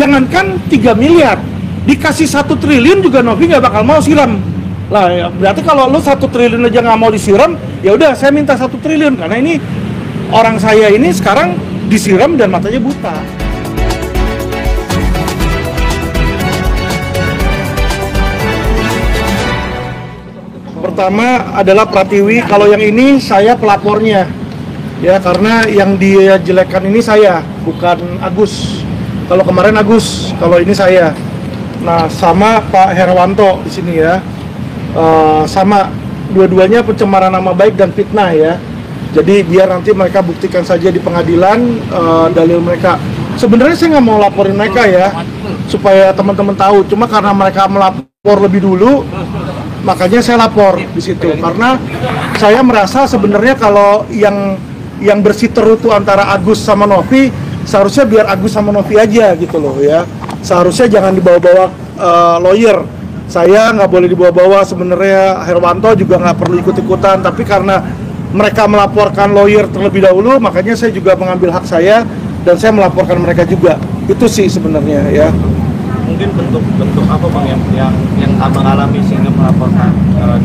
Jangankan 3 miliar, dikasih 1 triliun juga Novi nggak bakal mau siram. Lah, ya, berarti kalau lu 1 triliun aja nggak mau disiram, ya udah saya minta 1 triliun karena ini orang saya ini sekarang disiram dan matanya buta. Pertama adalah Pratiwi, kalau yang ini saya pelapornya. Ya, karena yang dia jelekkan ini saya, bukan Agus. Kalau kemarin Agus, kalau ini saya. Nah, sama Pak Herwanto di sini ya. Sama dua-duanya pencemaran nama baik dan fitnah ya. Jadi biar nanti mereka buktikan saja di pengadilan dalil mereka. Sebenarnya saya nggak mau laporin mereka ya, supaya teman-teman tahu. Cuma karena mereka melapor lebih dulu, makanya saya lapor di situ. Karena saya merasa sebenarnya kalau yang bersiteru itu antara Agus sama Novi, seharusnya biar Agus sama Novi aja gitu loh ya. Seharusnya jangan dibawa-bawa lawyer. Saya nggak boleh dibawa-bawa, sebenarnya Herwanto juga nggak perlu ikut-ikutan. Tapi karena mereka melaporkan lawyer terlebih dahulu, makanya saya juga mengambil hak saya dan saya melaporkan mereka juga. Itu sih sebenarnya ya. Mungkin bentuk apa Bang yang Abang alami sehingga melaporkan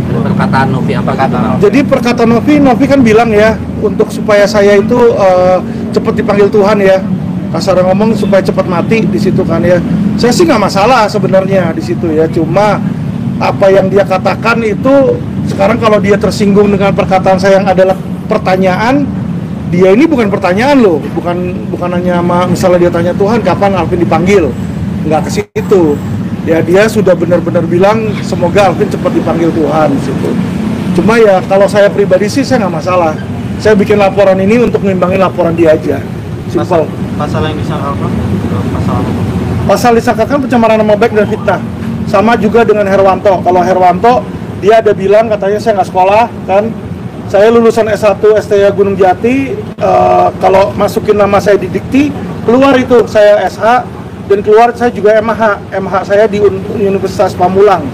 perkataan Novi apa kata? Jadi perkataan Novi kan bilang ya, untuk supaya saya itu cepat dipanggil Tuhan ya. Kasar ngomong supaya cepat mati di situ kan ya. Saya sih nggak masalah sebenarnya di situ ya. Cuma apa yang dia katakan itu sekarang kalau dia tersinggung dengan perkataan saya yang adalah pertanyaan, dia ini bukan pertanyaan loh, bukan hanya misalnya dia tanya Tuhan kapan Alvin dipanggil. Nggak ke situ ya, dia sudah benar-benar bilang semoga Alvin cepat dipanggil Tuhan di situ. Cuma ya kalau saya pribadi sih saya nggak masalah, saya bikin laporan ini untuk mengimbangin laporan dia aja. Simpel. Pasal yang disangka apa? Pasal disangkakan pencemaran nama baik dan fitnah. Sama juga dengan Herwanto. Kalau Herwanto dia ada bilang katanya saya nggak sekolah kan, saya lulusan S1 STIA Gunung Jati, kalau masukin nama saya di dikti keluar itu saya SH. Dan keluar saya juga MH saya di Universitas Pamulang.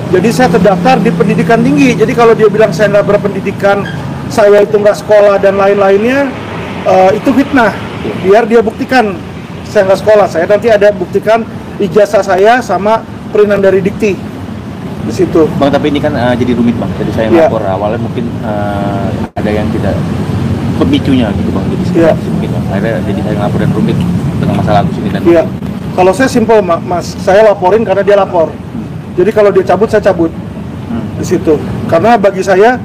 Jadi saya terdaftar di pendidikan tinggi. Jadi kalau dia bilang saya nggak berpendidikan, saya itu nggak sekolah dan lain-lainnya, itu fitnah. Biar dia buktikan saya nggak sekolah. Saya nanti ada buktikan ijazah saya sama perinan dari dikti di situ. Bang, tapi ini kan jadi rumit Bang. Jadi saya lapor awalnya mungkin ada yang tidak pemicunya gitu Bang. Jadi mungkin Bang. Akhirnya jadi saya lapor dan rumit dengan masalah Agus ini dan kalau saya simpel Mas, saya laporin karena dia lapor. Jadi kalau dia cabut, saya cabut di situ. Karena bagi saya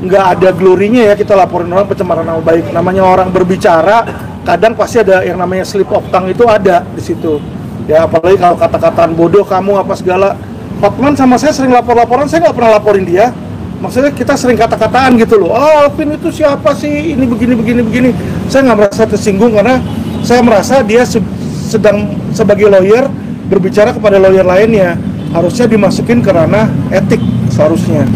nggak ada glorinya ya kita laporin orang pencemaran nama baik. Namanya orang berbicara, kadang pasti ada yang namanya slip of tongue itu ada di situ. Ya apalagi kalau kata-kataan bodoh kamu apa segala. Hotman sama saya sering lapor-laporan, saya nggak pernah laporin dia. Maksudnya kita sering kata-kataan gitu loh. Oh, Alvin itu siapa sih? Ini begini. Saya nggak merasa tersinggung karena saya merasa dia sedang sebagai lawyer berbicara kepada lawyer lainnya, harusnya dimasukin ke ranah etik seharusnya.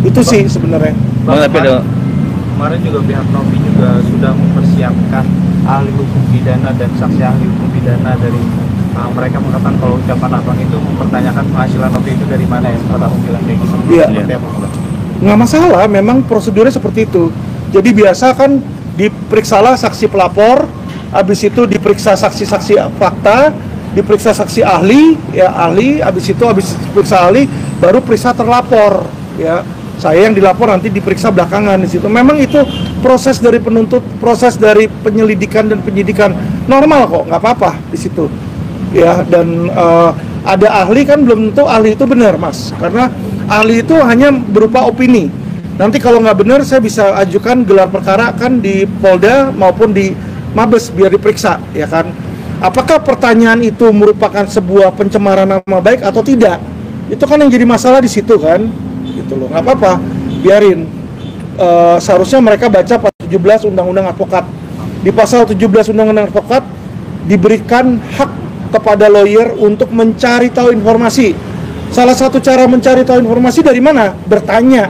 Itu sih sebenarnya. Bang, kemarin juga pihak Novi juga sudah mempersiapkan ahli hukum pidana dan saksi ahli hukum pidana dari mereka mengatakan kalau ucapan Abang itu mempertanyakan penghasilan Novi itu dari mana ya, setelah bilang kayak gitu. Iya. Nggak masalah, memang prosedurnya seperti itu. Jadi biasa kan diperiksalah saksi pelapor, habis itu diperiksa saksi-saksi fakta, diperiksa saksi ahli, habis periksa ahli, baru periksa terlapor, ya. Saya yang dilapor nanti diperiksa belakangan di situ. Memang itu proses dari penuntut, proses dari penyelidikan dan penyidikan normal kok, nggak apa-apa di situ, ya. Dan ada ahli kan belum tentu ahli itu benar, Mas, karena ahli itu hanya berupa opini. Nanti kalau nggak benar, saya bisa ajukan gelar perkara kan di Polda maupun di Mabes biar diperiksa, ya kan. Apakah pertanyaan itu merupakan sebuah pencemaran nama baik atau tidak? Itu kan yang jadi masalah di situ kan, gitu loh. Nggak apa-apa, biarin. Seharusnya mereka baca pasal 17 Undang-Undang Advokat. Di pasal 17 Undang-Undang Advokat diberikan hak kepada lawyer untuk mencari tahu informasi. Salah satu cara mencari tahu informasi dari mana? Bertanya.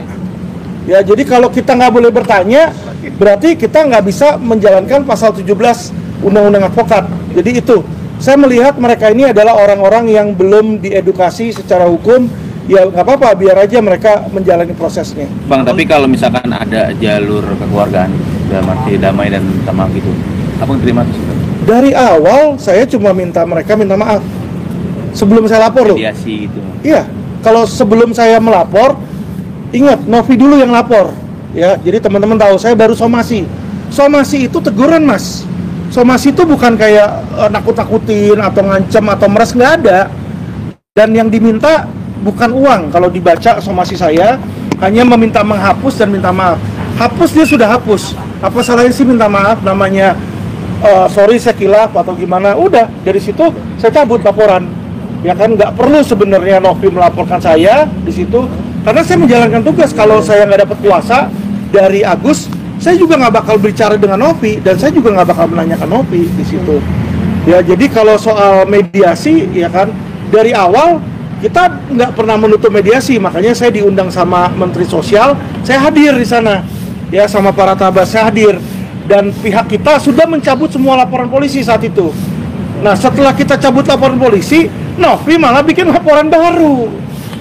Ya, jadi kalau kita nggak boleh bertanya, berarti kita nggak bisa menjalankan pasal 17 Undang-Undang Advokat. Jadi itu, saya melihat mereka ini adalah orang-orang yang belum diedukasi secara hukum. Ya nggak apa-apa, biar aja mereka menjalani prosesnya. Bang, tapi kalau misalkan ada jalur kekeluargaan, dalam arti damai dan tamang gitu, Abang terima itu? Dari awal saya cuma minta mereka minta maaf sebelum saya lapor loh. Mediasi gitu. Iya, kalau sebelum saya melapor, ingat Novi dulu yang lapor, ya. Jadi teman-teman tahu saya baru somasi. Somasi itu teguran, Mas. Somasi itu bukan kayak nakut-nakutin atau ngancem atau meres, nggak ada. Dan yang diminta bukan uang. Kalau dibaca somasi saya hanya meminta menghapus dan minta maaf. Hapus dia sudah hapus. Apa salahnya sih minta maaf? Namanya sorry saya kilaf atau gimana? Udah dari situ saya cabut laporan. Ya kan nggak perlu sebenarnya Novi melaporkan saya di situ karena saya menjalankan tugas. Kalau saya nggak dapat kuasa dari Agus, saya juga nggak bakal bicara dengan Novi dan saya juga nggak bakal menanyakan Novi di situ. Ya jadi kalau soal mediasi ya kan dari awal kita nggak pernah menutup mediasi, makanya saya diundang sama Menteri Sosial, saya hadir di sana ya sama para tabas saya hadir dan pihak kita sudah mencabut semua laporan polisi saat itu. Nah setelah kita cabut laporan polisi, Novi malah bikin laporan baru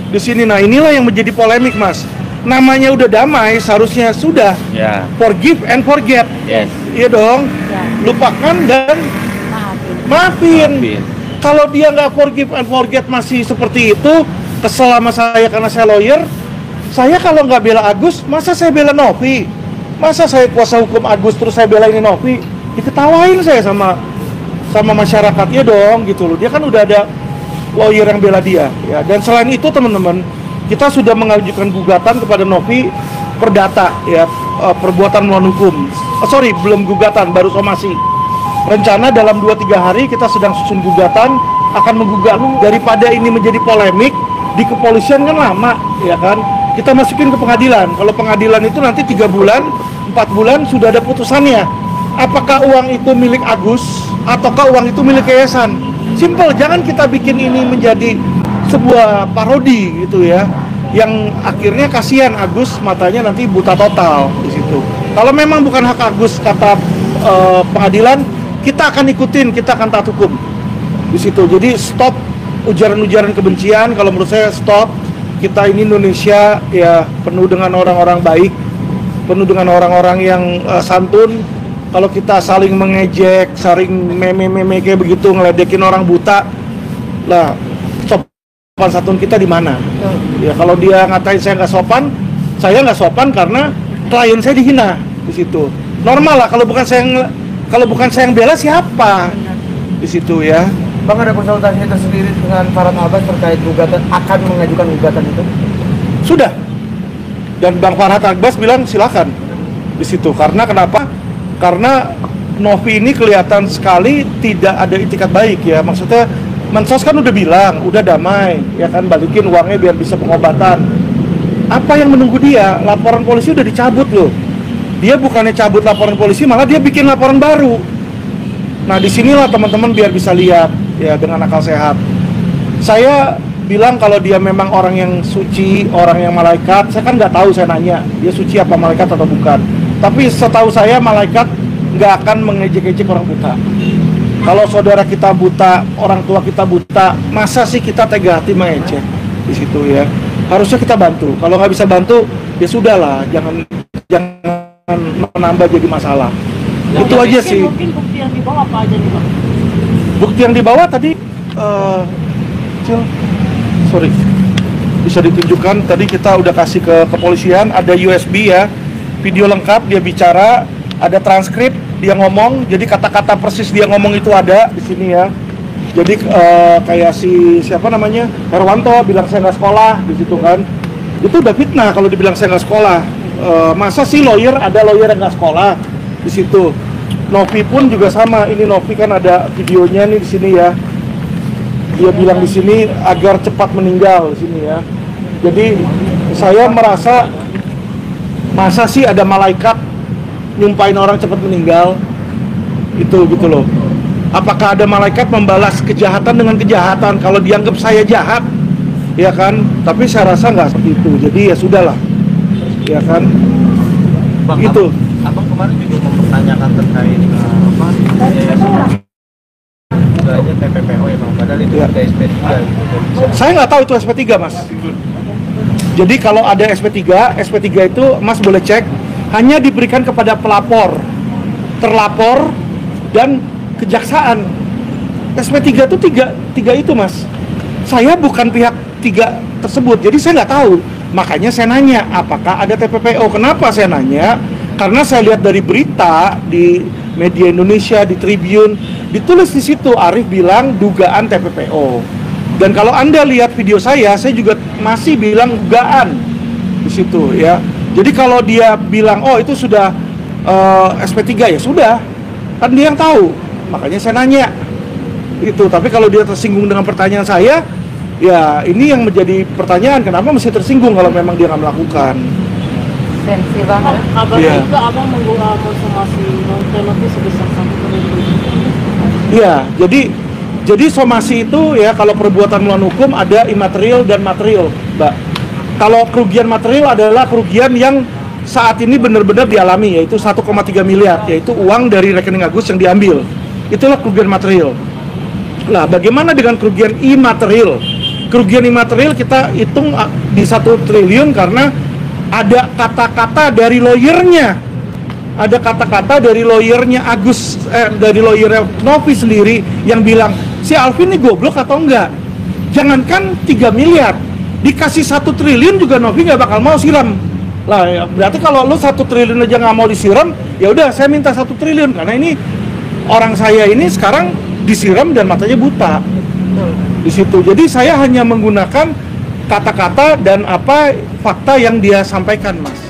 di sini. Nah inilah yang menjadi polemik, Mas. Namanya udah damai, seharusnya sudah forgive and forget. Yes. Iya dong. Ya. Lupakan dan maafin. Kalau dia nggak forgive and forget masih seperti itu, kesel sama saya karena saya lawyer. Saya kalau nggak bela Agus, masa saya bela Novi? Masa saya kuasa hukum Agus terus saya bela ini Novi? Diketawain saya sama masyarakat ya dong gitu loh. Dia kan udah ada lawyer yang bela dia ya. Dan selain itu teman-teman, kita sudah mengajukan gugatan kepada Novi perdata ya, perbuatan melawan hukum. Belum gugatan, baru somasi. Rencana dalam 2-3 hari kita sedang susun gugatan, akan menggugat. Daripada ini menjadi polemik di kepolisian kan lama ya kan. Kita masukin ke pengadilan. Kalau pengadilan itu nanti 3 bulan, 4 bulan sudah ada putusannya. Apakah uang itu milik Agus ataukah uang itu milik yayasan? Simple, jangan kita bikin ini menjadi sebuah parodi gitu ya. Yang akhirnya kasihan Agus, matanya nanti buta total di situ. Kalau memang bukan hak Agus kata pengadilan, kita akan ikutin, kita akan taat hukum di situ. Jadi stop ujaran-ujaran kebencian. Kalau menurut saya stop. Kita ini Indonesia ya penuh dengan orang-orang baik, penuh dengan orang-orang yang santun. Kalau kita saling mengejek, saling meme-meme kayak begitu, ngeledekin orang buta, lah sopan santun kita di mana? Ya kalau dia ngatain saya nggak sopan karena klien saya dihina di situ. Normal lah, kalau bukan saya yang bela siapa di situ ya. Bang, ada konsultasi tersendiri dengan Farhad Abbas terkait gugatan, akan mengajukan gugatan itu? Sudah. Dan Bang Farhad Abbas bilang silakan di situ. Karena kenapa? Karena Novi ini kelihatan sekali tidak ada itikat baik ya. Maksudnya Mensos kan udah bilang, udah damai, ya kan, balikin uangnya biar bisa pengobatan. Apa yang menunggu dia? Laporan polisi udah dicabut loh. Dia bukannya cabut laporan polisi, malah dia bikin laporan baru. Nah disinilah teman-teman biar bisa lihat ya dengan akal sehat. Saya bilang kalau dia memang orang yang suci, orang yang malaikat, saya kan nggak tahu, saya nanya dia suci apa malaikat atau bukan. Tapi setahu saya malaikat nggak akan mengejek-ejek orang buta. Kalau saudara kita buta, orang tua kita buta, masa sih kita tega hati mengejek di situ ya? Harusnya kita bantu. Kalau nggak bisa bantu, ya sudahlah, jangan menambah jadi masalah. Itu aja sih. Mungkin bukti yang dibawa apa aja nih, Bang? Bukti yang dibawa tadi, bisa ditunjukkan. Tadi kita udah kasih ke kepolisian, ada USB ya, video lengkap dia bicara, ada transkrip dia ngomong, jadi kata-kata persis dia ngomong itu ada di sini ya. Jadi kayak siapa namanya Herwanto bilang saya nggak sekolah di situ kan, itu udah fitnah kalau dibilang saya nggak sekolah. Masa sih ada lawyer yang nggak sekolah di situ. Novi pun juga sama, ini Novi kan ada videonya nih di sini ya. Dia bilang di sini agar cepat meninggal di sini ya. Jadi saya merasa masa sih ada malaikat nyumpain orang cepat meninggal itu gitu loh. Apakah ada malaikat membalas kejahatan dengan kejahatan kalau dianggap saya jahat, ya kan? Tapi saya rasa nggak seperti itu. Jadi ya sudahlah, ya kan? Bang, itu. Abang kemarin juga mempertanyakan terkait juga aja TPPO ya Bang, padahal itu ada SP3 gitu. Saya nggak tahu itu SP3 Mas. Jadi kalau ada SP3 itu Mas boleh cek, hanya diberikan kepada pelapor, terlapor, dan kejaksaan. SP3 itu tiga itu mas. Saya bukan pihak tiga tersebut, jadi saya nggak tahu. Makanya saya nanya, apakah ada TPPO? Kenapa saya nanya? Karena saya lihat dari berita di media Indonesia, di Tribun, ditulis di situ Arief bilang dugaan TPPO. Dan kalau Anda lihat video saya juga masih bilang dugaan di situ ya. Jadi kalau dia bilang oh itu sudah SP3 ya sudah, kan dia yang tahu. Makanya saya nanya itu. Tapi kalau dia tersinggung dengan pertanyaan saya, ya ini yang menjadi pertanyaan, kenapa mesti tersinggung kalau memang dia nggak melakukan. Sensi banget. Kabarnya Iya. juga abang menggunakan konsumsi non-penalti sebesar 1 triliun. Iya, jadi somasi itu ya kalau perbuatan melawan hukum ada imaterial dan material, Mbak. Kalau kerugian material adalah kerugian yang saat ini benar-benar dialami, yaitu 1,3 miliar, yaitu uang dari rekening Agus yang diambil. Itulah kerugian material. Nah, bagaimana dengan kerugian imaterial? Kerugian imaterial kita hitung di 1 triliun karena ada kata-kata dari lawyernya. Ada kata-kata dari lawyernya Agus, dari lawyernya Novi sendiri yang bilang, si Alvin ini goblok atau enggak? Jangankan 3 miliar, dikasih 1 triliun juga Novi nggak bakal mau siram. Lah, ya, berarti kalau lu 1 triliun aja nggak mau disiram, ya udah saya minta 1 triliun karena ini orang saya ini sekarang disiram dan matanya buta di situ. Jadi saya hanya menggunakan kata-kata dan fakta yang dia sampaikan, Mas.